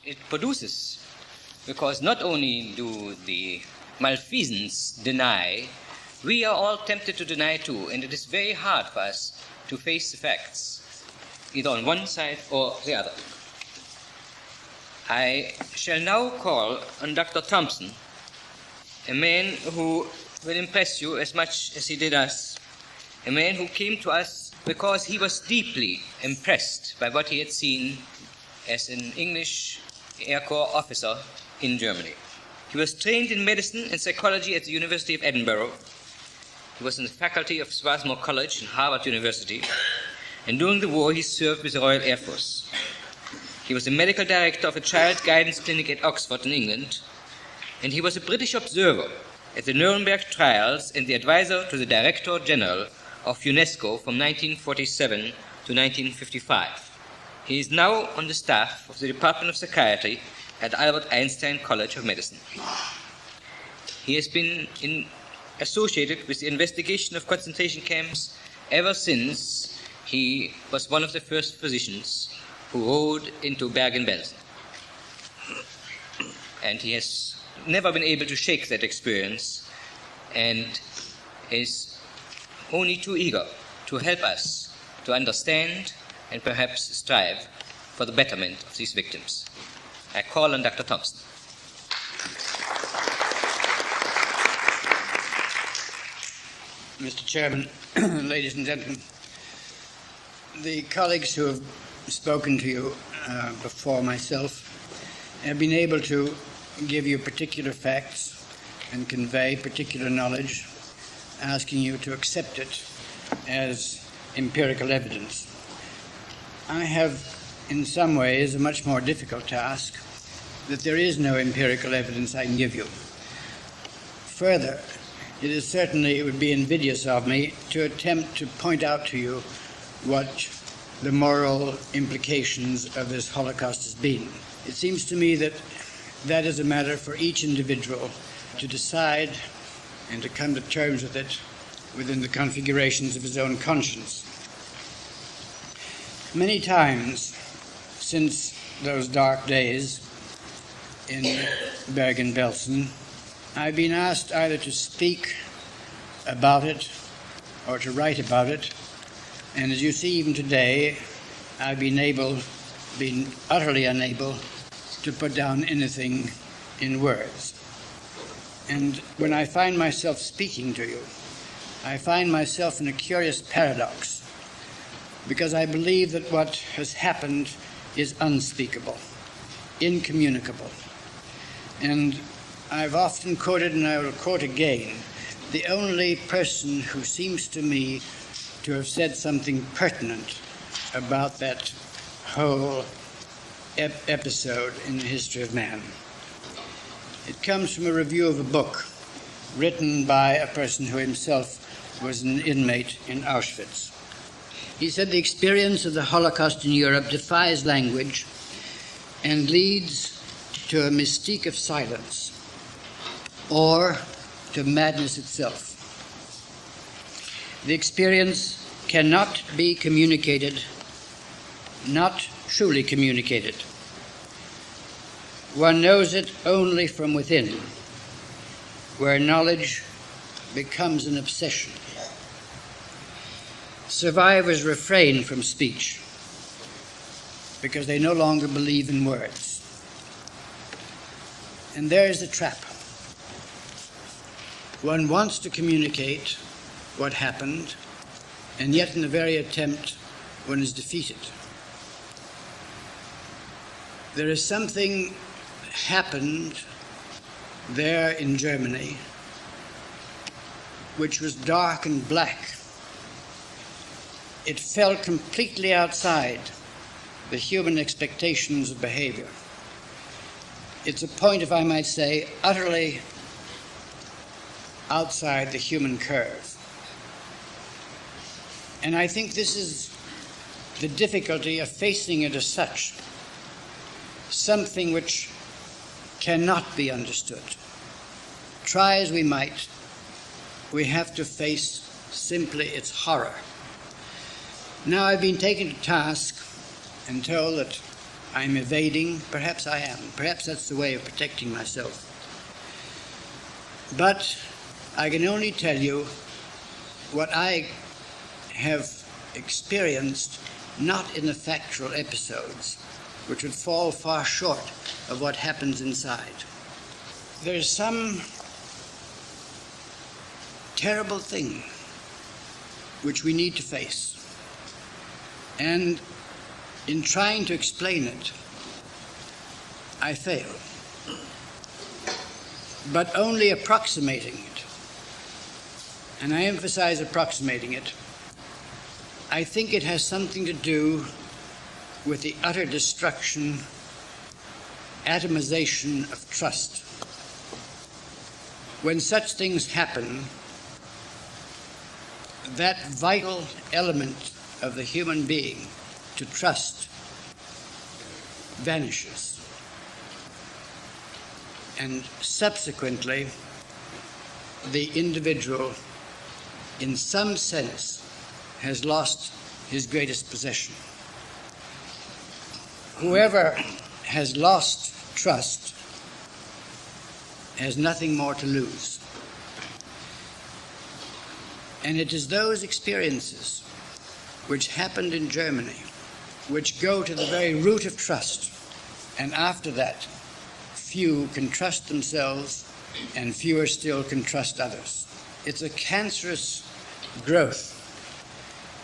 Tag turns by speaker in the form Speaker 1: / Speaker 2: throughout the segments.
Speaker 1: it produces, because not only do the malfeasance deny, we are all tempted to deny too, and it is very hard for us to face the facts, either on one side or the other. I shall now call on Dr. Thompson, a man who will impress you as much as he did us, a man who came to us because he was deeply impressed by what he had seen as an English Air Corps officer in Germany. He was trained in medicine and psychology at the University of Edinburgh. He was in the faculty of Swarthmore College and Harvard University, and during the war he served with the Royal Air Force. He was the medical director of a child guidance clinic at Oxford in England, and he was a British observer at the Nuremberg trials and the advisor to the Director General of UNESCO from 1947 to 1955. He is now on the staff of the Department of Psychiatry at Albert Einstein College of Medicine. He has been associated with the investigation of concentration camps ever since he was one of the first physicians who rode into Bergen-Belsen. And he has never been able to shake that experience and is only too eager to help us to understand and perhaps strive for the betterment of these victims. I call on Dr. Thompson.
Speaker 2: Mr. Chairman, ladies and gentlemen, the colleagues who have spoken to you before myself have been able to give you particular facts and convey particular knowledge, asking you to accept it as empirical evidence. I have, in some ways, a much more difficult task, that there is no empirical evidence I can give you. Further, it would be invidious of me to attempt to point out to you what the moral implications of this Holocaust has been. It seems to me that that is a matter for each individual to decide and to come to terms with it within the configurations of his own conscience. Many times since those dark days in Bergen-Belsen, I've been asked either to speak about it or to write about it, and as you see even today, I've been utterly unable to put down anything in words. And when I find myself speaking to you, I find myself in a curious paradox, because I believe that what has happened is unspeakable, incommunicable. And I've often quoted, and I will quote again, the only person who seems to me to have said something pertinent about that whole episode in the history of man. It comes from a review of a book written by a person who himself was an inmate in Auschwitz. He said the experience of the Holocaust in Europe defies language and leads to a mystique of silence or to madness itself. The experience cannot be communicated, not truly communicated. One knows it only from within, where knowledge becomes an obsession. Survivors refrain from speech because they no longer believe in words. And there is the trap. One wants to communicate what happened, and yet in the very attempt, one is defeated. There is something happened there in Germany which was dark and black. It fell completely outside the human expectations of behavior. It's a point, if I might say, utterly outside the human curve. And I think this is the difficulty of facing it as such, something which cannot be understood. Try as we might, we have to face simply its horror. Now I've been taken to task and told that I'm evading. Perhaps I am. Perhaps that's the way of protecting myself. But I can only tell you what I have experienced, not in the factual episodes, which would fall far short of what happens inside. There's some terrible thing which we need to face. And in trying to explain it, I fail. But only approximating it, and I emphasize approximating it, I think it has something to do with the utter destruction, atomization of trust. When such things happen, that vital element of the human being, to trust, vanishes. And subsequently, the individual, in some sense, has lost his greatest possession. Whoever has lost trust has nothing more to lose. And it is those experiences which happened in Germany which go to the very root of trust. And after that, few can trust themselves and fewer still can trust others. It's a cancerous growth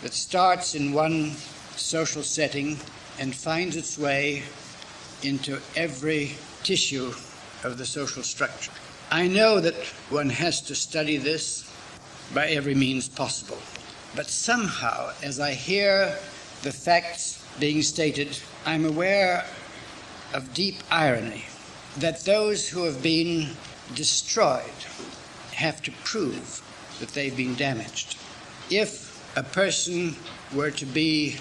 Speaker 2: that starts in one social setting and finds its way into every tissue of the social structure. I know that one has to study this by every means possible, but somehow, as I hear the facts being stated, I'm aware of deep irony that those who have been destroyed have to prove that they've been damaged. If a person were to be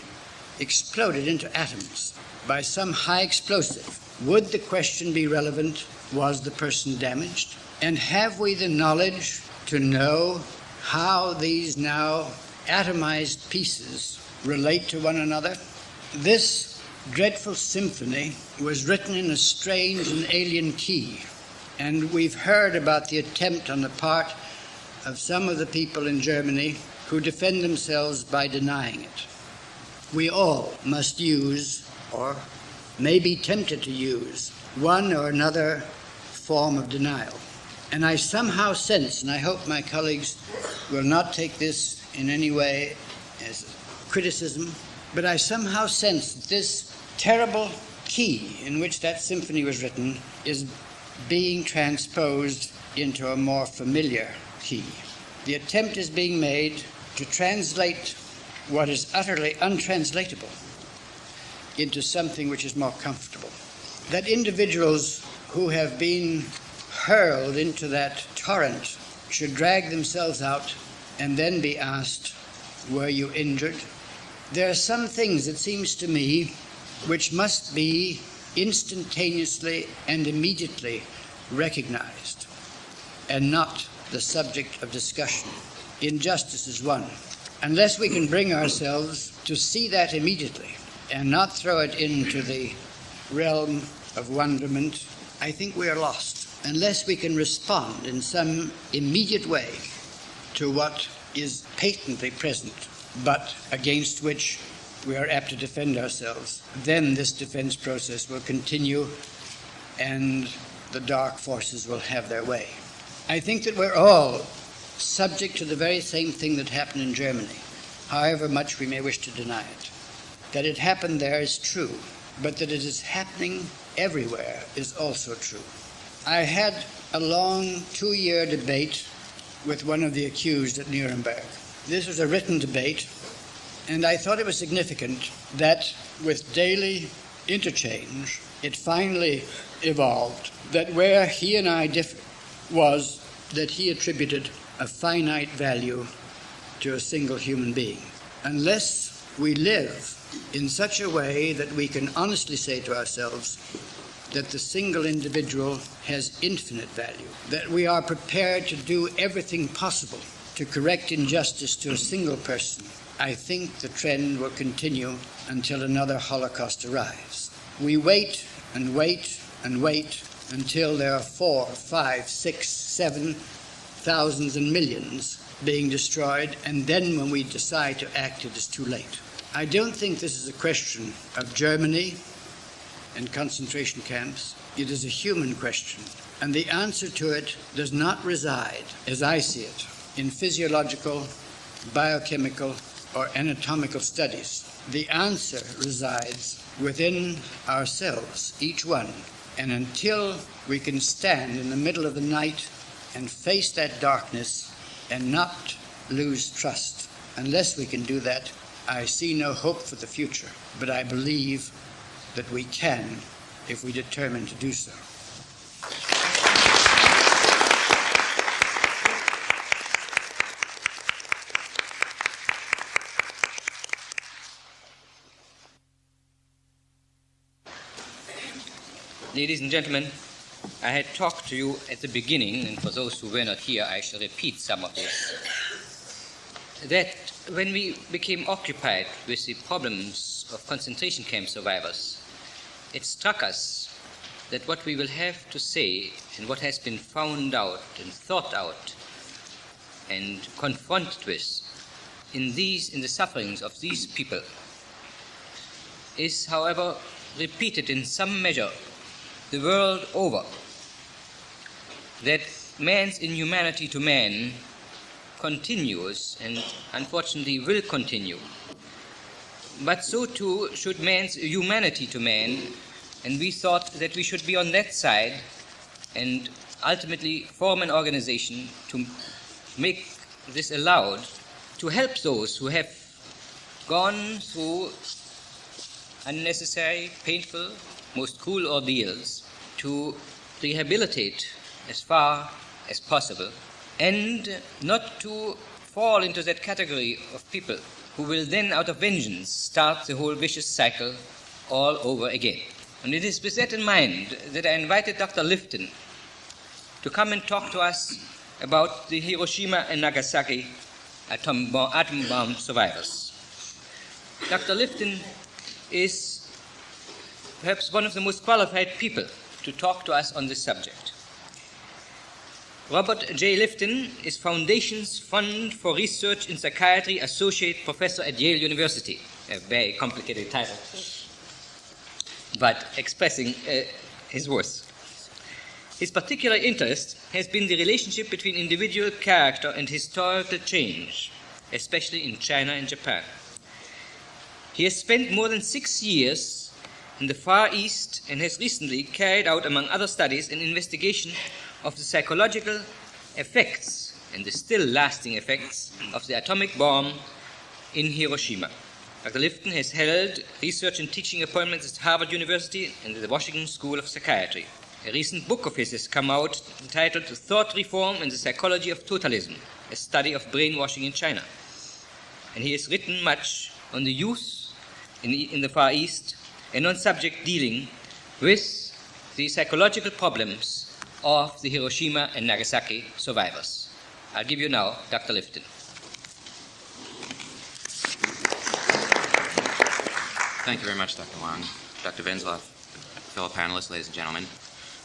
Speaker 2: exploded into atoms by some high explosive, would the question be relevant, was the person damaged? And have we the knowledge to know how these now atomized pieces relate to one another? This dreadful symphony was written in a strange and alien key, and we've heard about the attempt on the part of some of the people in Germany who defend themselves by denying it. We all must use, or may be tempted to use, one or another form of denial. And I somehow sense, and I hope my colleagues will not take this in any way as criticism, but I somehow sense that this terrible key in which that symphony was written is being transposed into a more familiar key. The attempt is being made to translate what is utterly untranslatable into something which is more comfortable. That individuals who have been hurled into that torrent should drag themselves out and then be asked, were you injured? There are some things, it seems to me, which must be instantaneously and immediately recognized and not the subject of discussion. Injustice is one. Unless we can bring ourselves to see that immediately and not throw it into the realm of wonderment, I think we are lost. Unless we can respond in some immediate way to what is patently present, but against which we are apt to defend ourselves, then this defense process will continue and the dark forces will have their way. I think that we're all subject to the very same thing that happened in Germany, however much we may wish to deny it. That it happened there is true, but that it is happening everywhere is also true. I had a long 2-year debate with one of the accused at Nuremberg. This was a written debate, and I thought it was significant that with daily interchange, it finally evolved that where he and I differed was that he attributed a finite value to a single human being. Unless we live in such a way that we can honestly say to ourselves that the single individual has infinite value, that we are prepared to do everything possible to correct injustice to a single person, I think the trend will continue until another Holocaust arrives. We wait and wait and wait until there are 4, 5, 6, 7 thousands and millions being destroyed, and then when we decide to act, it is too late. I don't think this is a question of Germany and concentration camps. It is a human question, and the answer to it does not reside, as I see it, in physiological, biochemical, or anatomical studies. The answer resides within ourselves, each one, and until we can stand in the middle of the night and face that darkness and not lose trust, unless we can do that, I see no hope for the future, but I believe that we can if we determine to do so.
Speaker 1: Ladies and gentlemen, I had talked to you at the beginning, and for those who were not here, I shall repeat some of this, that when we became occupied with the problems of concentration camp survivors, it struck us that what we will have to say and what has been found out and thought out and confronted with in the sufferings of these people is, however, repeated in some measure the world over, that man's inhumanity to man continues and unfortunately will continue. But so too should man's humanity to man, and we thought that we should be on that side and ultimately form an organization to make this allowed, to help those who have gone through unnecessary, painful, most cruel ordeals, to rehabilitate as far as possible, and not to fall into that category of people who will then, out of vengeance, start the whole vicious cycle all over again. And it is with that in mind that I invited Dr. Lifton to come and talk to us about the Hiroshima and Nagasaki atom bomb survivors. Dr. Lifton is perhaps one of the most qualified people to talk to us on this subject. Robert J. Lifton is Foundation's Fund for Research in Psychiatry Associate Professor at Yale University. A very complicated title, but expressing his worth. His particular interest has been the relationship between individual character and historical change, especially in China and Japan. He has spent more than 6 years in the Far East and has recently carried out, among other studies, an investigation of the psychological effects and the still lasting effects of the atomic bomb in Hiroshima. Dr. Lifton has held research and teaching appointments at Harvard University and the Washington School of Psychiatry. A recent book of his has come out entitled Thought Reform and the Psychology of Totalism, a study of brainwashing in China. And he has written much on the youth in the Far East and on subject dealing with the psychological problems of the Hiroshima and Nagasaki survivors. I'll give you now Dr. Lifton.
Speaker 3: Thank you very much, Dr. Wangh. Dr. Venzlaff, fellow panelists, ladies and gentlemen.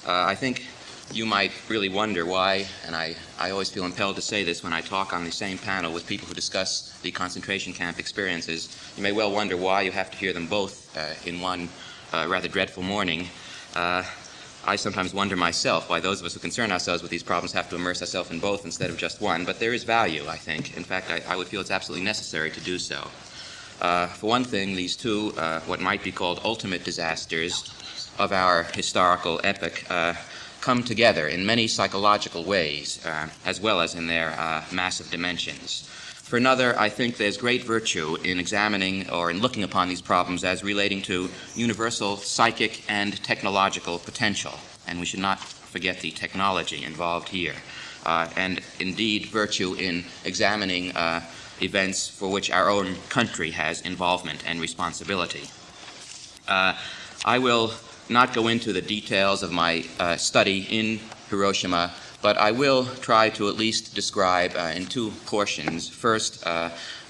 Speaker 3: I think you might really wonder why, and I always feel impelled to say this when I talk on the same panel with people who discuss the concentration camp experiences. You may well wonder why you have to hear them both in one rather dreadful morning. I sometimes wonder myself why those of us who concern ourselves with these problems have to immerse ourselves in both instead of just one, but there is value, I think. In fact, I would feel it's absolutely necessary to do so. For one thing, these two, what might be called ultimate disasters of our historical epoch, come together in many psychological ways, as well as in their massive dimensions. For another, I think there's great virtue in examining or in looking upon these problems as relating to universal psychic and technological potential, and we should not forget the technology involved here, and indeed virtue in examining events for which our own country has involvement and responsibility. I will not go into the details of my study in Hiroshima But I will try to at least describe in two portions. First,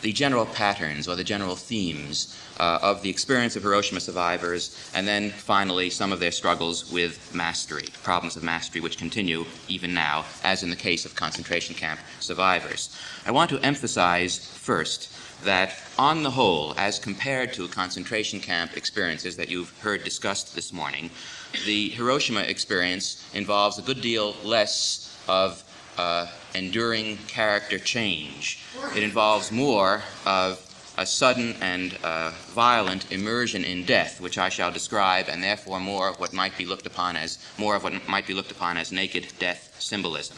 Speaker 3: the general patterns or the general themes of the experience of Hiroshima survivors, and then finally some of their struggles with mastery, problems of mastery which continue even now, as in the case of concentration camp survivors. I want to emphasize first that on the whole, as compared to concentration camp experiences that you've heard discussed this morning, the Hiroshima experience involves a good deal less of enduring character change. It involves more of a sudden and violent immersion in death, which I shall describe, and therefore more of what might be looked upon as naked death symbolism.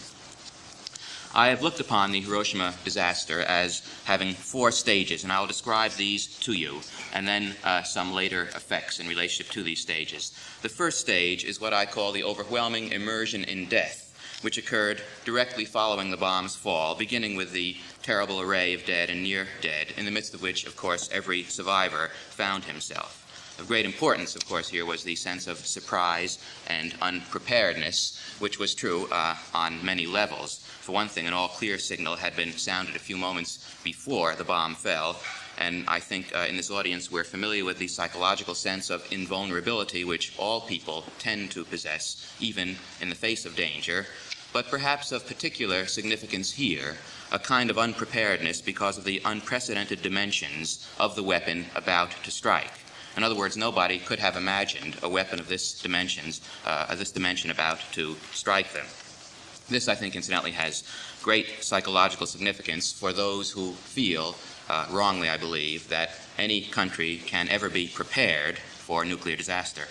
Speaker 3: I have looked upon the Hiroshima disaster as having four stages, and I will describe these to you, and then some later effects in relationship to these stages. The first stage is what I call the overwhelming immersion in death, which occurred directly following the bomb's fall, beginning with the terrible array of dead and near dead, in the midst of which, of course, every survivor found himself. Of great importance, of course, here was the sense of surprise and unpreparedness, which was true on many levels. For one thing, an all-clear signal had been sounded a few moments before the bomb fell, and I think in this audience we're familiar with the psychological sense of invulnerability which all people tend to possess, even in the face of danger, but perhaps of particular significance here, a kind of unpreparedness because of the unprecedented dimensions of the weapon about to strike. In other words, nobody could have imagined a weapon of this dimension about to strike them. This, I think, incidentally, has great psychological significance for those who feel, wrongly I believe, that any country can ever be prepared for nuclear disaster.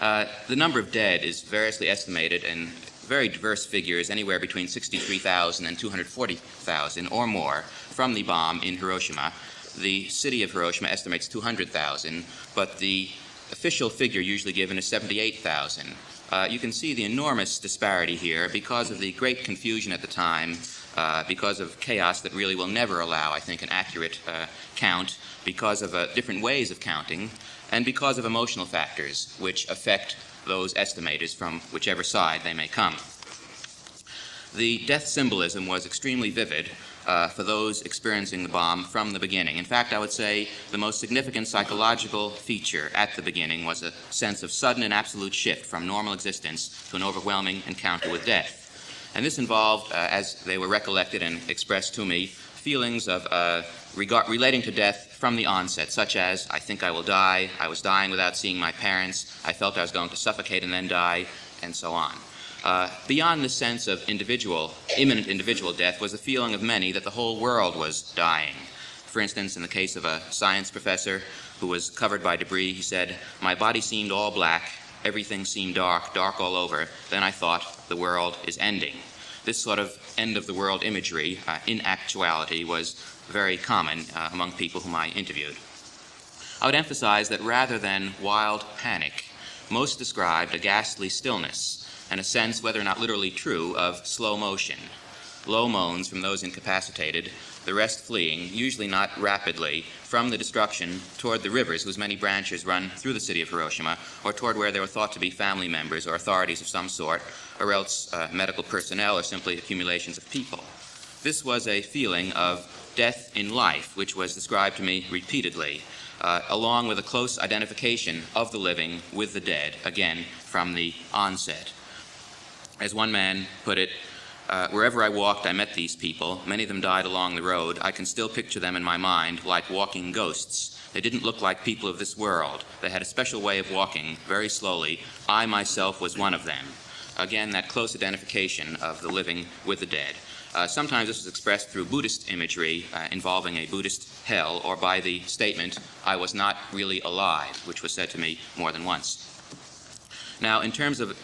Speaker 3: The number of dead is variously estimated in very diverse figures, anywhere between 63,000 and 240,000 or more from the bomb in Hiroshima. The city of Hiroshima estimates 200,000, but the official figure usually given is 78,000. You can see the enormous disparity here because of the great confusion at the time, because of chaos that really will never allow, I think, an accurate count, because of different ways of counting, and because of emotional factors which affect those estimators from whichever side they may come. The death symbolism was extremely vivid for those experiencing the bomb from the beginning. In fact, I would say the most significant psychological feature at the beginning was a sense of sudden and absolute shift from normal existence to an overwhelming encounter with death. And this involved, as they were recollected and expressed to me, feelings of relating to death from the onset, such as, I think I will die, I was dying without seeing my parents, I felt I was going to suffocate and then die, and so on. Beyond the sense of imminent individual death was the feeling of many that the whole world was dying. For instance, in the case of a science professor who was covered by debris, he said, "My body seemed all black, everything seemed dark, dark all over, then I thought the world is ending." This sort of end-of-the-world imagery, in actuality, was very common among people whom I interviewed. I would emphasize that rather than wild panic, most described a ghastly stillness and a sense, whether or not literally true, of slow motion. Low moans from those incapacitated, the rest fleeing, usually not rapidly, from the destruction toward the rivers whose many branches run through the city of Hiroshima, or toward where there were thought to be family members or authorities of some sort, or else medical personnel or simply accumulations of people. This was a feeling of death in life, which was described to me repeatedly, along with a close identification of the living with the dead, again, from the onset. As one man put it, wherever I walked, I met these people. Many of them died along the road. I can still picture them in my mind like walking ghosts. They didn't look like people of this world. They had a special way of walking, very slowly. I myself was one of them. Again, that close identification of the living with the dead. Sometimes this was expressed through Buddhist imagery involving a Buddhist hell, or by the statement, "I was not really alive," which was said to me more than once. Now, in terms of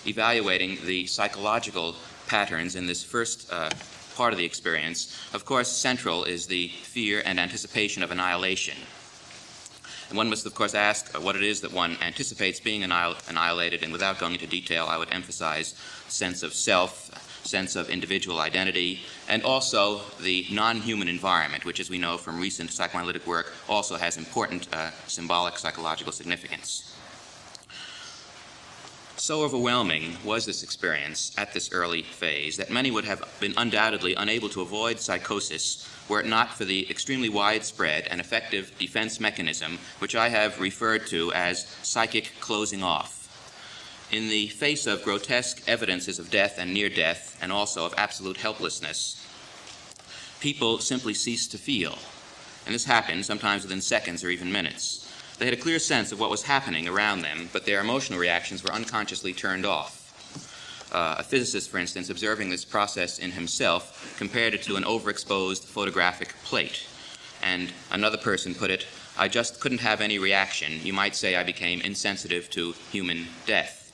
Speaker 3: evaluating the psychological patterns in this first part of the experience, of course, central is the fear and anticipation of annihilation. And one must, of course, ask what it is that one anticipates being annihilated, and without going into detail, I would emphasize sense of self, sense of individual identity, and also the non-human environment, which, as we know from recent psychoanalytic work, also has important symbolic psychological significance. So overwhelming was this experience at this early phase that many would have been undoubtedly unable to avoid psychosis were it not for the extremely widespread and effective defense mechanism which I have referred to as psychic closing off. In the face of grotesque evidences of death and near death, and also of absolute helplessness, people simply ceased to feel. And this happened sometimes within seconds or even minutes. They had a clear sense of what was happening around them, but their emotional reactions were unconsciously turned off. A physicist, for instance, observing this process in himself, compared it to an overexposed photographic plate. And another person put it, "I just couldn't have any reaction. You might say I became insensitive to human death."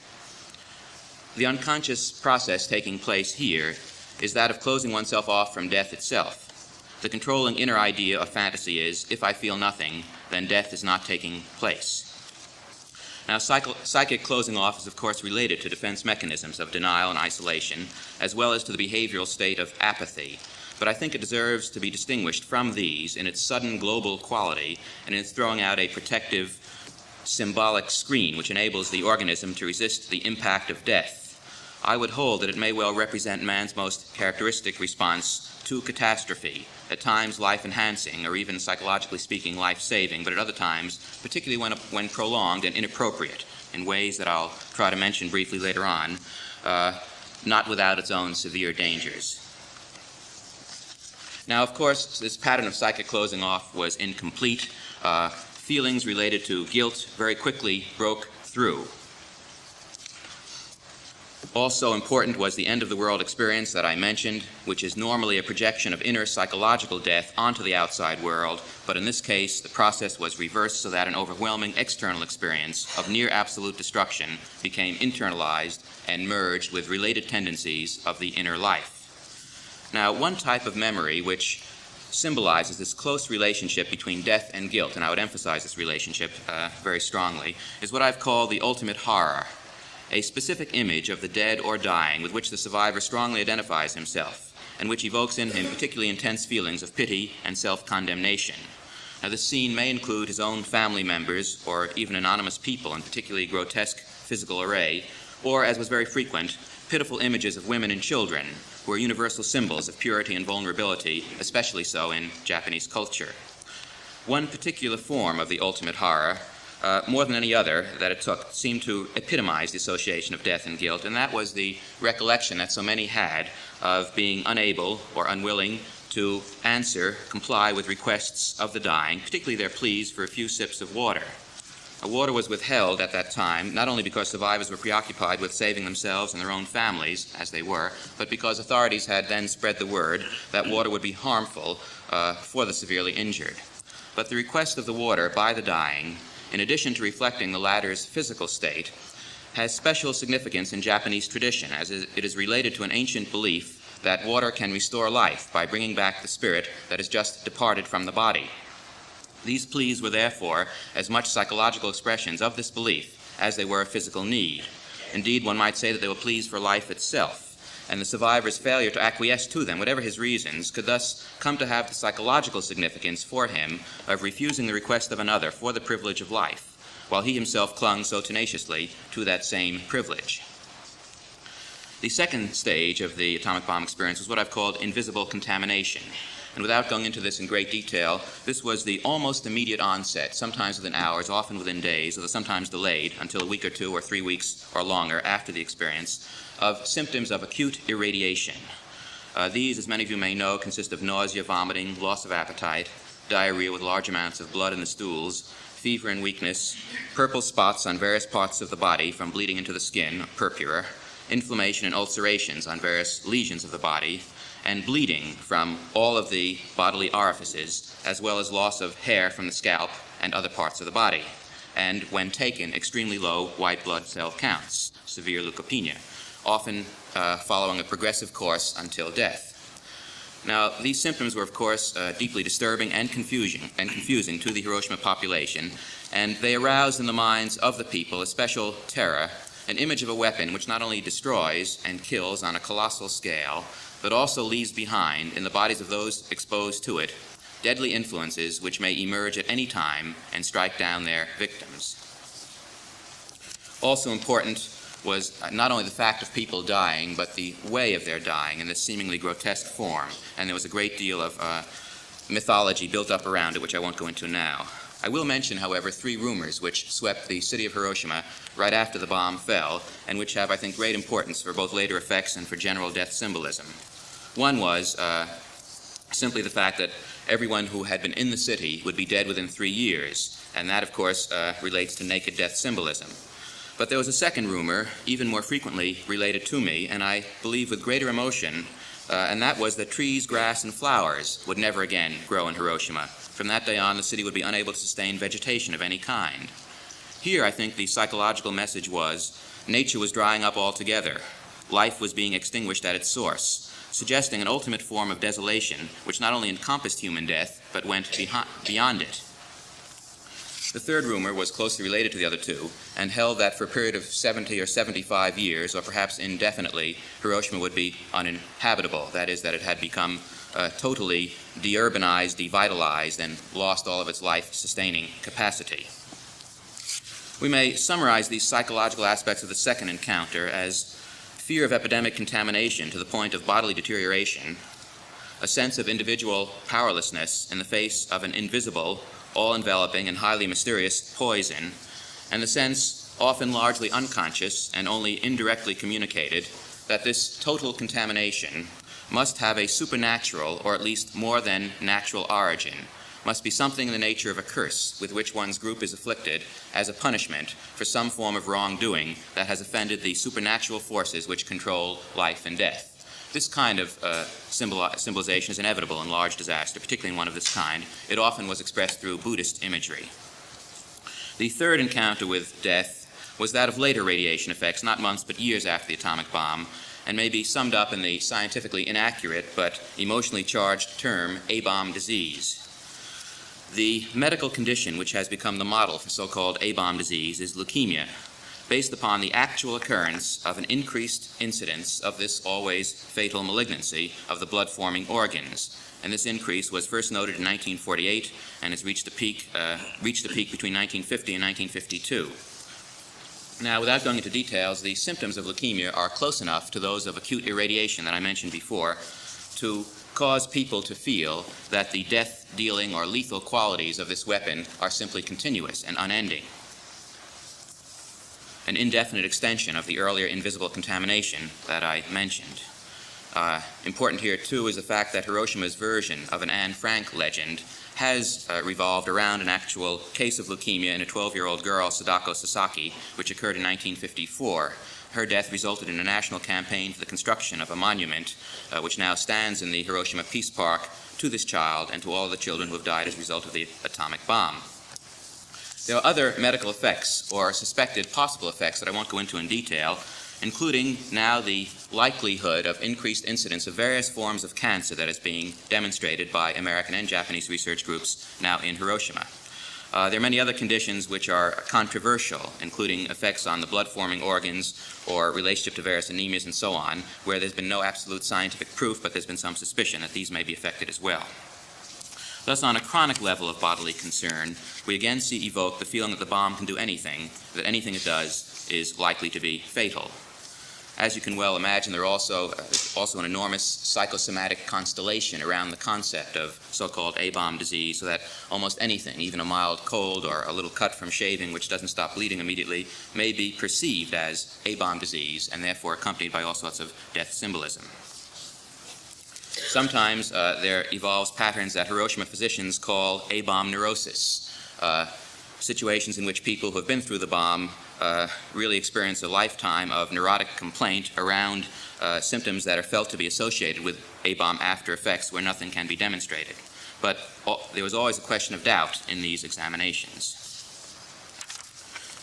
Speaker 3: The unconscious process taking place here is that of closing oneself off from death itself. The controlling inner idea of fantasy is, if I feel nothing, then death is not taking place. Now, psychic closing off is, of course, related to defense mechanisms of denial and isolation, as well as to the behavioral state of apathy. But I think it deserves to be distinguished from these in its sudden global quality and in its throwing out a protective symbolic screen which enables the organism to resist the impact of death. I would hold that it may well represent man's most characteristic response to catastrophe, at times life-enhancing or even psychologically speaking life-saving, but at other times, particularly when prolonged and inappropriate in ways that I'll try to mention briefly later on, not without its own severe dangers. Now, of course, this pattern of psychic closing off was incomplete. Feelings related to guilt very quickly broke through. Also important was the end-of-the-world experience that I mentioned, which is normally a projection of inner psychological death onto the outside world, but in this case, the process was reversed so that an overwhelming external experience of near absolute destruction became internalized and merged with related tendencies of the inner life. Now, one type of memory which symbolizes this close relationship between death and guilt, and I would emphasize this relationship very strongly, is what I've called the ultimate horror, a specific image of the dead or dying with which the survivor strongly identifies himself, and which evokes in him particularly intense feelings of pity and self-condemnation. Now, this scene may include his own family members or even anonymous people in particularly grotesque physical array, or, as was very frequent, pitiful images of women and children, who are universal symbols of purity and vulnerability, especially so in Japanese culture. One particular form of the ultimate horror, more than any other that it took, seemed to epitomize the association of death and guilt, and that was the recollection that so many had of being unable or unwilling to comply with requests of the dying, particularly their pleas for a few sips of water. Water was withheld at that time, not only because survivors were preoccupied with saving themselves and their own families, as they were, but because authorities had then spread the word that water would be harmful for the severely injured. But the request of the water by the dying, in addition to reflecting the latter's physical state, has special significance in Japanese tradition, as it is related to an ancient belief that water can restore life by bringing back the spirit that has just departed from the body. These pleas were therefore as much psychological expressions of this belief as they were a physical need. Indeed, one might say that they were pleas for life itself, and the survivor's failure to acquiesce to them, whatever his reasons, could thus come to have the psychological significance for him of refusing the request of another for the privilege of life, while he himself clung so tenaciously to that same privilege. The second stage of the atomic bomb experience was what I've called invisible contamination. And without going into this in great detail, this was the almost immediate onset, sometimes within hours, often within days, or sometimes delayed until a week or 2 or 3 weeks or longer after the experience, of symptoms of acute irradiation. These, as many of you may know, consist of nausea, vomiting, loss of appetite, diarrhea with large amounts of blood in the stools, fever and weakness, purple spots on various parts of the body from bleeding into the skin, purpura, inflammation and ulcerations on various lesions of the body, and bleeding from all of the bodily orifices, as well as loss of hair from the scalp and other parts of the body, and, when taken, extremely low white blood cell counts, severe leukopenia, often following a progressive course until death. Now, these symptoms were, of course, deeply disturbing and confusing to the Hiroshima population, and they aroused in the minds of the people a special terror, an image of a weapon which not only destroys and kills on a colossal scale, but also leaves behind, in the bodies of those exposed to it, deadly influences which may emerge at any time and strike down their victims. Also important was not only the fact of people dying, but the way of their dying in this seemingly grotesque form. And there was a great deal of mythology built up around it, which I won't go into now. I will mention, however, 3 rumors which swept the city of Hiroshima right after the bomb fell, and which have, I think, great importance for both later effects and for general death symbolism. One was simply the fact that everyone who had been in the city would be dead within 3 years, and that, of course, relates to naked death symbolism. But there was a second rumor, even more frequently related to me, and I believe with greater emotion, and that was that trees, grass, and flowers would never again grow in Hiroshima. From that day on, the city would be unable to sustain vegetation of any kind. Here, I think the psychological message was nature was drying up altogether. Life was being extinguished at its source, suggesting an ultimate form of desolation which not only encompassed human death, but went beyond it. The third rumor was closely related to the other two and held that for a period of 70 or 75 years, or perhaps indefinitely, Hiroshima would be uninhabitable. That is, that it had become totally deurbanized, devitalized, and lost all of its life-sustaining capacity. We may summarize these psychological aspects of the second encounter as fear of epidemic contamination to the point of bodily deterioration, a sense of individual powerlessness in the face of an invisible, all-enveloping, and highly mysterious poison, and the sense, often largely unconscious and only indirectly communicated, that this total contamination must have a supernatural, or at least more than natural origin, must be something in the nature of a curse with which one's group is afflicted as a punishment for some form of wrongdoing that has offended the supernatural forces which control life and death. This kind of symbolization is inevitable in large disaster, particularly in one of this kind. It often was expressed through Buddhist imagery. The third encounter with death was that of later radiation effects, not months but years after the atomic bomb, and may be summed up in the scientifically inaccurate but emotionally charged term A-bomb disease. The medical condition which has become the model for so-called A-bomb disease is leukemia, based upon the actual occurrence of an increased incidence of this always fatal malignancy of the blood-forming organs. And this increase was first noted in 1948 and has reached the peak between 1950 and 1952. Now, without going into details, the symptoms of leukemia are close enough to those of acute irradiation that I mentioned before to cause people to feel that the death-dealing or lethal qualities of this weapon are simply continuous and unending. An indefinite extension of the earlier invisible contamination that I mentioned. Important here, too, is the fact that Hiroshima's version of an Anne Frank legend has revolved around an actual case of leukemia in a 12-year-old girl, Sadako Sasaki, which occurred in 1954. Her death resulted in a national campaign for the construction of a monument, which now stands in the Hiroshima Peace Park, to this child and to all the children who have died as a result of the atomic bomb. There are other medical effects or suspected possible effects that I won't go into in detail, including now the likelihood of increased incidence of various forms of cancer that is being demonstrated by American and Japanese research groups now in Hiroshima. There are many other conditions which are controversial, including effects on the blood-forming organs or relationship to various anemias and so on, where there's been no absolute scientific proof, but there's been some suspicion that these may be affected as well. Thus, on a chronic level of bodily concern, we again see evoked the feeling that the bomb can do anything, that anything it does is likely to be fatal. As you can well imagine, there are also an enormous psychosomatic constellation around the concept of so-called A-bomb disease, so that almost anything, even a mild cold or a little cut from shaving which doesn't stop bleeding immediately, may be perceived as A-bomb disease and therefore accompanied by all sorts of death symbolism. Sometimes there evolves patterns that Hiroshima physicians call A-bomb neurosis, situations in which people who have been through the bomb really experience a lifetime of neurotic complaint around symptoms that are felt to be associated with A-bomb after effects where nothing can be demonstrated. But there was always a question of doubt in these examinations.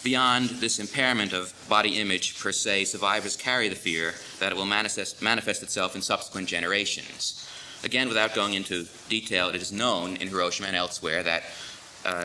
Speaker 3: Beyond this impairment of body image per se, survivors carry the fear that it will manifest itself in subsequent generations. Again, without going into detail, it is known in Hiroshima and elsewhere that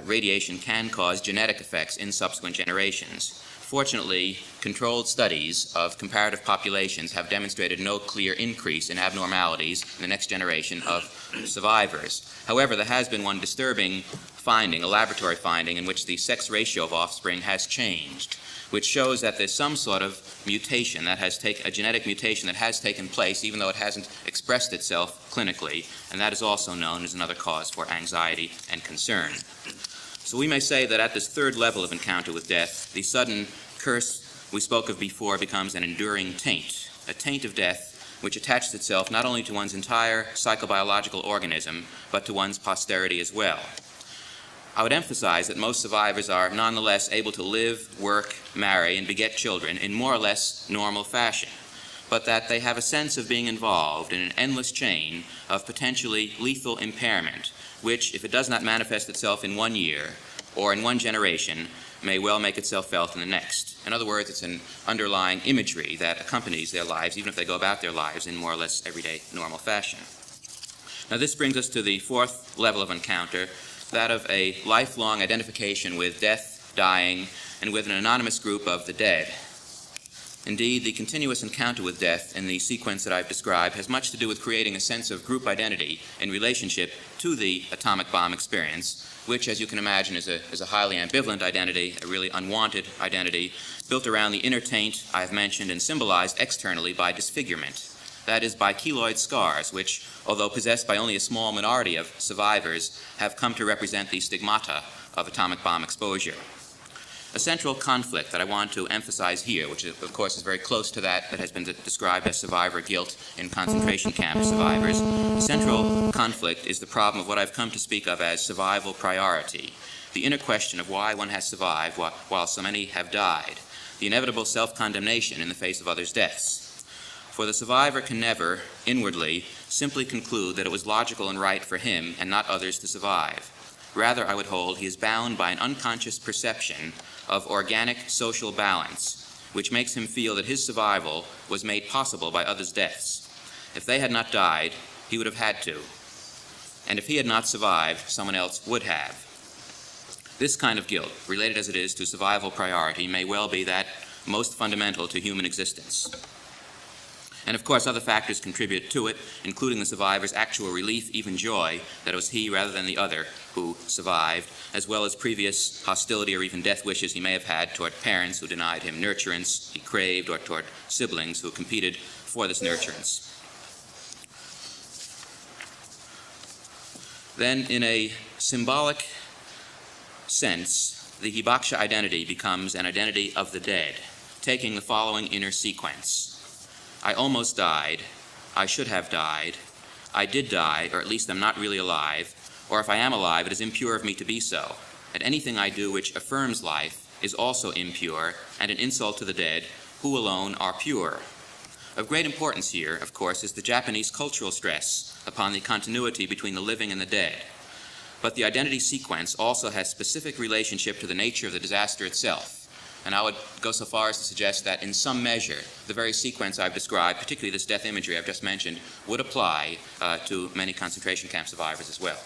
Speaker 3: radiation can cause genetic effects in subsequent generations. Fortunately, controlled studies of comparative populations have demonstrated no clear increase in abnormalities in the next generation of survivors. However, there has been one disturbing finding, a laboratory finding, in which the sex ratio of offspring has changed. which shows that there's some sort of mutation that has taken, a genetic mutation that has taken place, even though it hasn't expressed itself clinically, and that is also known as another cause for anxiety and concern. So we may say that at this third level of encounter with death, the sudden curse we spoke of before becomes an enduring taint, a taint of death which attaches itself not only to one's entire psychobiological organism, but to one's posterity as well. I would emphasize that most survivors are nonetheless able to live, work, marry, and beget children in more or less normal fashion, but that they have a sense of being involved in an endless chain of potentially lethal impairment, which, if it does not manifest itself in 1 year or in 1 generation, may well make itself felt in the next. In other words, it's an underlying imagery that accompanies their lives, even if they go about their lives in more or less everyday normal fashion. Now, this brings us to the fourth level of encounter, that of a lifelong identification with death, dying, and with an anonymous group of the dead. Indeed, the continuous encounter with death in the sequence that I've described has much to do with creating a sense of group identity in relationship to the atomic bomb experience, which, as you can imagine, is a highly ambivalent identity, a really unwanted identity, built around the inner taint I have mentioned and symbolized externally by disfigurement. That is, by keloid scars, which, although possessed by only a small minority of survivors, have come to represent the stigmata of atomic bomb exposure. A central conflict that I want to emphasize here, which of course is very close to that has been described as survivor guilt in concentration camp survivors, the central conflict is the problem of what I've come to speak of as survival priority, the inner question of why one has survived while so many have died, the inevitable self-condemnation in the face of others' deaths. For the survivor can never, inwardly, simply conclude that it was logical and right for him and not others to survive. Rather, I would hold, he is bound by an unconscious perception of organic social balance, which makes him feel that his survival was made possible by others' deaths. If they had not died, he would have had to. And if he had not survived, someone else would have. This kind of guilt, related as it is to survival priority, may well be that most fundamental to human existence. And of course, other factors contribute to it, including the survivor's actual relief, even joy, that it was he rather than the other who survived, as well as previous hostility or even death wishes he may have had toward parents who denied him nurturance he craved, or toward siblings who competed for this nurturance. Then, in a symbolic sense, the hibakusha identity becomes an identity of the dead, taking the following inner sequence. I almost died, I should have died, I did die, or at least I'm not really alive, or if I am alive, it is impure of me to be so, and anything I do which affirms life is also impure and an insult to the dead, who alone are pure. Of great importance here, of course, is the Japanese cultural stress upon the continuity between the living and the dead. But the identity sequence also has specific relationship to the nature of the disaster itself. And I would go so far as to suggest that in some measure, the very sequence I've described, particularly this death imagery I've just mentioned, would apply to many concentration camp survivors as well.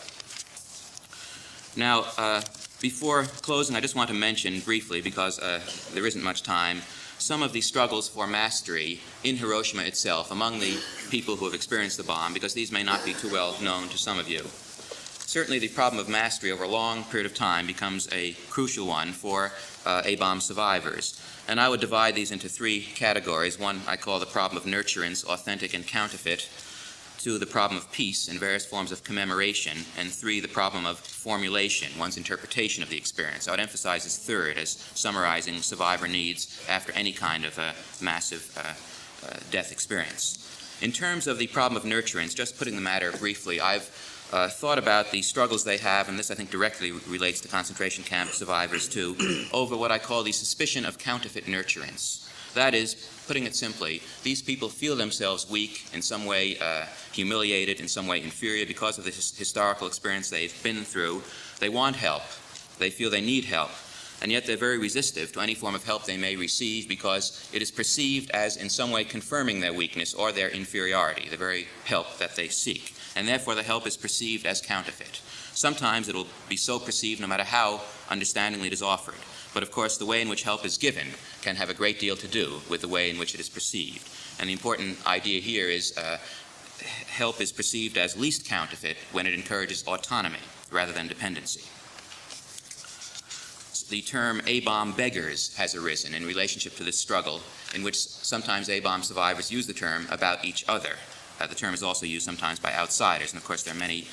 Speaker 3: Now, before closing, I just want to mention briefly, because there isn't much time, some of the struggles for mastery in Hiroshima itself among the people who have experienced the bomb, because these may not be too well known to some of you. Certainly the problem of mastery over a long period of time becomes a crucial one for A-bomb survivors. And I would divide these into 3 categories. One I call the problem of nurturance, authentic and counterfeit. 2, the problem of peace and various forms of commemoration. And 3, the problem of formulation, one's interpretation of the experience. I would emphasize this third as summarizing survivor needs after any kind of massive death experience. In terms of the problem of nurturance, just putting the matter briefly, I've thought about the struggles they have, and this I think directly relates to concentration camp survivors too, over what I call the suspicion of counterfeit nurturance. That is, putting it simply, these people feel themselves weak, in some way humiliated, in some way inferior because of the historical experience they've been through. They want help. They feel they need help. And yet they're very resistive to any form of help they may receive because it is perceived as in some way confirming their weakness or their inferiority, the very help that they seek. And therefore the help is perceived as counterfeit. Sometimes it will be so perceived no matter how understandingly it is offered. But of course the way in which help is given can have a great deal to do with the way in which it is perceived. And the important idea here is help is perceived as least counterfeit when it encourages autonomy rather than dependency. the term A-bomb beggars has arisen in relationship to this struggle, in which sometimes A-bomb survivors use the term about each other. The term is also used sometimes by outsiders, and of course there are many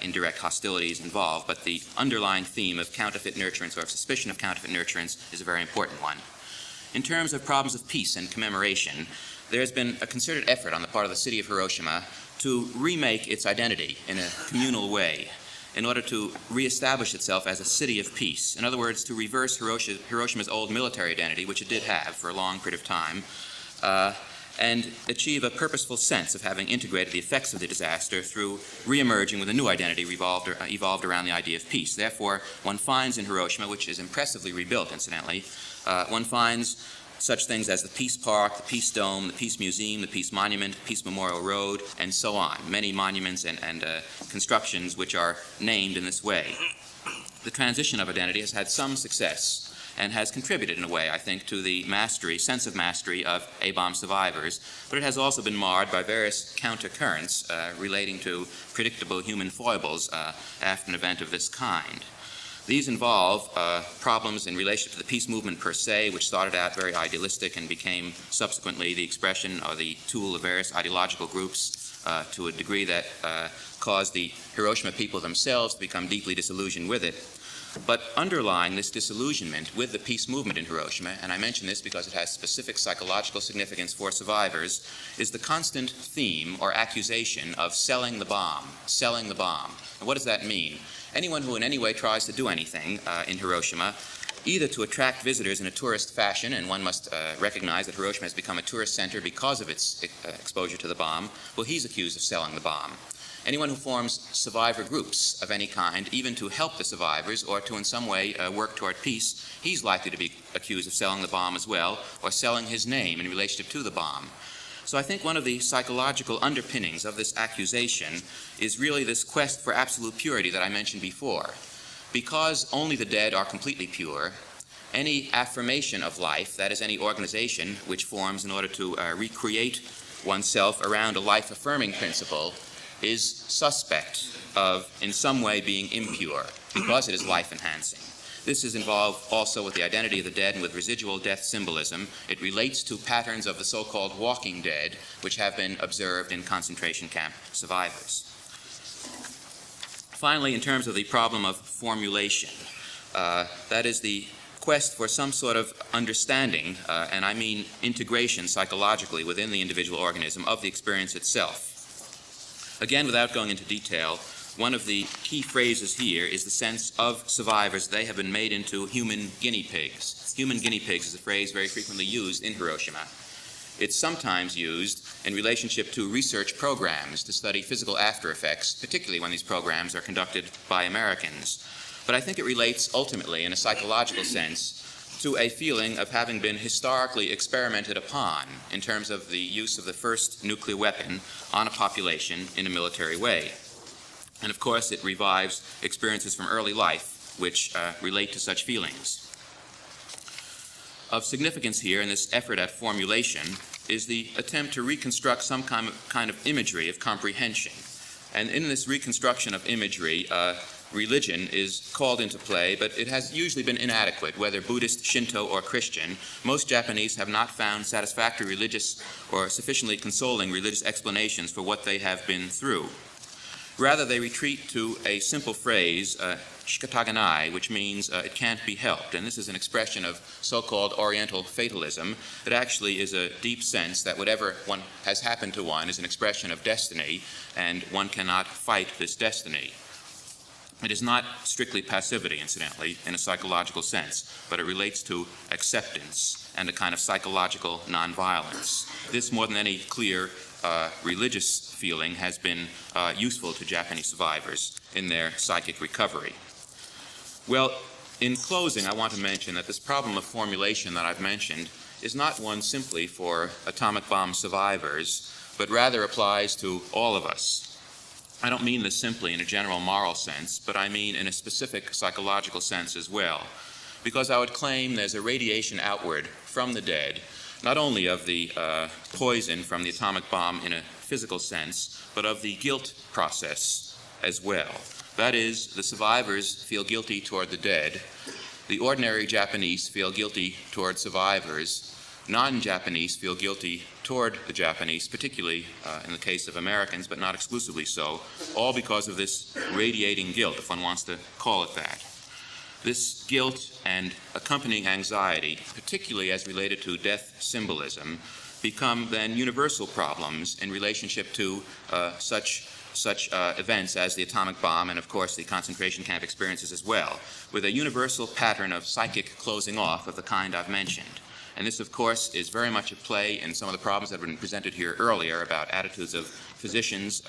Speaker 3: indirect hostilities involved, but the underlying theme of counterfeit nurturance, or of suspicion of counterfeit nurturance, is a very important one. In terms of problems of peace and commemoration, there has been a concerted effort on the part of the city of Hiroshima to remake its identity in a communal way in order to reestablish itself as a city of peace. In other words, to reverse Hiroshima's old military identity, which it did have for a long period of time, and achieve a purposeful sense of having integrated the effects of the disaster through reemerging with a new identity evolved around the idea of peace. Therefore, one finds in Hiroshima, which is impressively rebuilt, incidentally, one finds such things as the Peace Park, the Peace Dome, the Peace Museum, the Peace Monument, Peace Memorial Road, and so on. Many monuments and constructions which are named in this way. The transition of identity has had some success and has contributed in a way, I think, to the sense of mastery of A-bomb survivors, but it has also been marred by various counter-currents relating to predictable human foibles after an event of this kind. These involve problems in relation to the peace movement per se, which started out very idealistic and became subsequently the expression or the tool of various ideological groups to a degree that caused the Hiroshima people themselves to become deeply disillusioned with it. But underlying this disillusionment with the peace movement in Hiroshima, and I mention this because it has specific psychological significance for survivors, is the constant theme or accusation of selling the bomb, selling the bomb. And what does that mean? Anyone who in any way tries to do anything in Hiroshima, either to attract visitors in a tourist fashion, and one must recognize that Hiroshima has become a tourist center because of its exposure to the bomb, well, he's accused of selling the bomb. Anyone who forms survivor groups of any kind, even to help the survivors or to in some way work toward peace, he's likely to be accused of selling the bomb as well, or selling his name in relationship to the bomb. So I think one of the psychological underpinnings of this accusation is really this quest for absolute purity that I mentioned before. Because only the dead are completely pure, any affirmation of life, that is any organization which forms in order to recreate oneself around a life-affirming principle, is suspect of in some way being impure because it is life-enhancing. This is involved also with the identity of the dead and with residual death symbolism. It relates to patterns of the so-called walking dead, which have been observed in concentration camp survivors. Finally, in terms of the problem of formulation, that is the quest for some sort of understanding, and I mean integration psychologically within the individual organism of the experience itself. Again, without going into detail, one of the key phrases here is the sense of survivors. They have been made into human guinea pigs. Human guinea pigs is a phrase very frequently used in Hiroshima. It's sometimes used in relationship to research programs to study physical after effects, particularly when these programs are conducted by Americans. But I think it relates ultimately, in a psychological sense, to a feeling of having been historically experimented upon in terms of the use of the first nuclear weapon on a population in a military way. And of course, it revives experiences from early life which relate to such feelings. Of significance here in this effort at formulation is the attempt to reconstruct some kind of imagery of comprehension. And in this reconstruction of imagery, religion is called into play, but it has usually been inadequate, whether Buddhist, Shinto, or Christian. Most Japanese have not found satisfactory religious or sufficiently consoling religious explanations for what they have been through. Rather, they retreat to a simple phrase, shikataganai, which means it can't be helped. And this is an expression of so-called Oriental fatalism that actually is a deep sense that whatever one has happened to one is an expression of destiny, and one cannot fight this destiny. It is not strictly passivity, incidentally, in a psychological sense, but it relates to acceptance and a kind of psychological nonviolence. This, more than any clear religious feeling, has been useful to Japanese survivors in their psychic recovery. Well, in closing, I want to mention that this problem of formulation that I've mentioned is not one simply for atomic bomb survivors, but rather applies to all of us. I don't mean this simply in a general moral sense, but I mean in a specific psychological sense as well, because I would claim there's a radiation outward from the dead, not only of the poison from the atomic bomb in a physical sense, but of the guilt process as well. That is, the survivors feel guilty toward the dead, the ordinary Japanese feel guilty toward survivors. Non-Japanese feel guilty toward the Japanese, particularly in the case of Americans, but not exclusively so, all because of this radiating guilt, if one wants to call it that. This guilt and accompanying anxiety, particularly as related to death symbolism, become then universal problems in relationship to such events as the atomic bomb and, of course, the concentration camp experiences as well, with a universal pattern of psychic closing off of the kind I've mentioned. And this, of course, is very much at play in some of the problems that have been presented here earlier about attitudes of physicians.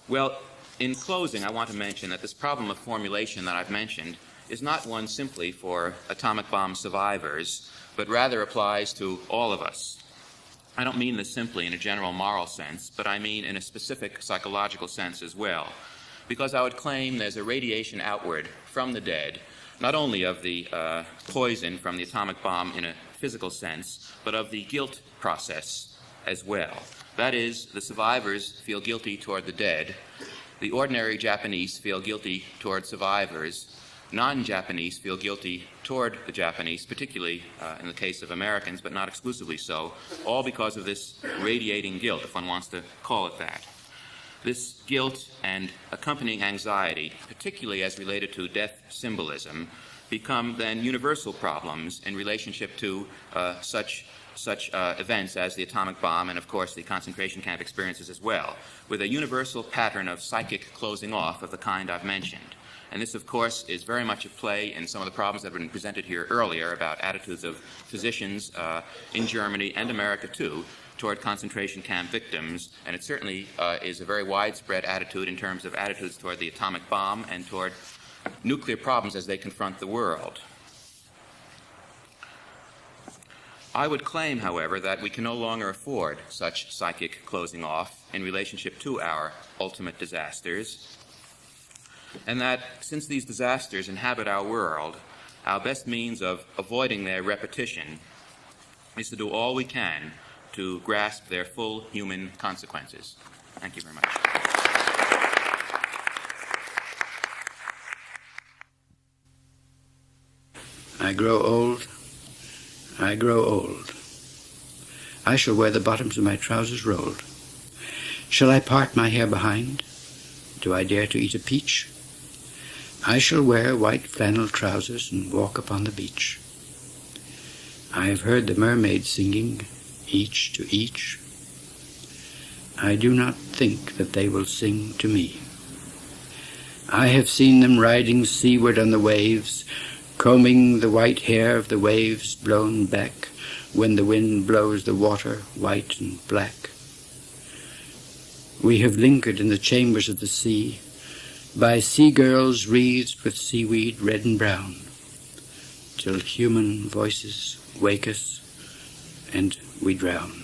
Speaker 3: Well, in closing, I want to mention that this problem of formulation that I've mentioned is not one simply for atomic bomb survivors, but rather applies to all of us. I don't mean this simply in a general moral sense, but I mean in a specific psychological sense as well, because I would claim there's a radiation outward from the dead, not only of the poison from the atomic bomb in a physical sense, but of the guilt process as well. That is, the survivors feel guilty toward the dead. The ordinary Japanese feel guilty toward survivors. Non-Japanese feel guilty toward the Japanese, particularly in the case of Americans, but not exclusively so, all because of this radiating guilt, if one wants to call it that. This guilt and accompanying anxiety, particularly as related to death symbolism, become then universal problems in relationship to such events as the atomic bomb and, of course, the concentration camp experiences as well, with a universal pattern of psychic closing off of the kind I've mentioned. And this, of course, is very much at play in some of the problems that have been presented here earlier about attitudes of physicians in Germany and America, too, toward concentration camp victims. And it certainly is a very widespread attitude in terms of attitudes toward the atomic bomb and toward nuclear problems as they confront the world. I would claim, however, that we can no longer afford such psychic closing off in relationship to our ultimate disasters, and that since these disasters inhabit our world, our best means of avoiding their repetition is to do all we can to grasp their full human consequences. Thank you very much.
Speaker 2: I grow old. I grow old. I shall wear the bottoms of my trousers rolled. Shall I part my hair behind? Do I dare to eat a peach? I shall wear white flannel trousers and walk upon the beach. I have heard the mermaids singing, each to each. I do not think that they will sing to me. I have seen them riding seaward on the waves, combing the white hair of the waves blown back when the wind blows the water white and black. We have lingered in the chambers of the sea, by sea-girls wreathed with seaweed red and brown, till human voices wake us and we drown.